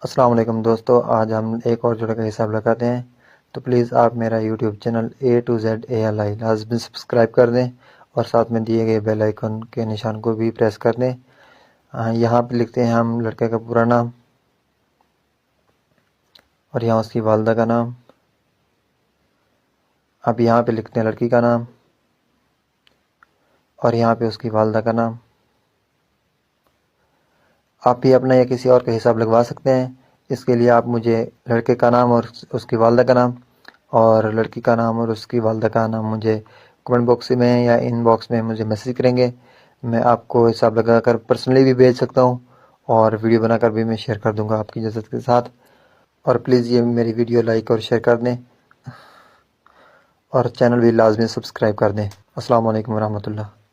السلام علیکم دوستو، آج ہم ایک اور جوڑے کا حساب لگاتے ہیں۔ تو پلیز آپ میرا یوٹیوب چینل A2Z ALI لازمی سبسکرائب کر دیں اور ساتھ میں دیے گئے بیل آئیکن کے نشان کو بھی پریس کر دیں۔ یہاں پہ لکھتے ہیں ہم لڑکے کا پورا نام اور یہاں اس کی والدہ کا نام۔ اب یہاں پہ لکھتے ہیں لڑکی کا نام اور یہاں پہ اس کی والدہ کا نام۔ آپ بھی اپنا یا کسی اور کا حساب لگوا سکتے ہیں۔ اس کے لیے آپ مجھے لڑکے کا نام اور اس کی والدہ کا نام اور لڑکی کا نام اور اس کی والدہ کا نام مجھے کمنٹ باکس میں یا ان باکس میں مجھے میسیج کریں گے۔ میں آپ کو حساب لگا کر پرسنلی بھی بھیج سکتا ہوں اور ویڈیو بنا کر بھی میں شیئر کر دوں گا آپ کی اجازت کے ساتھ۔ اور پلیز یہ میری ویڈیو لائک اور شیئر کر دیں اور چینل بھی لازمی سبسکرائب کر دیں۔ السلام علیکم ورحمۃ اللہ۔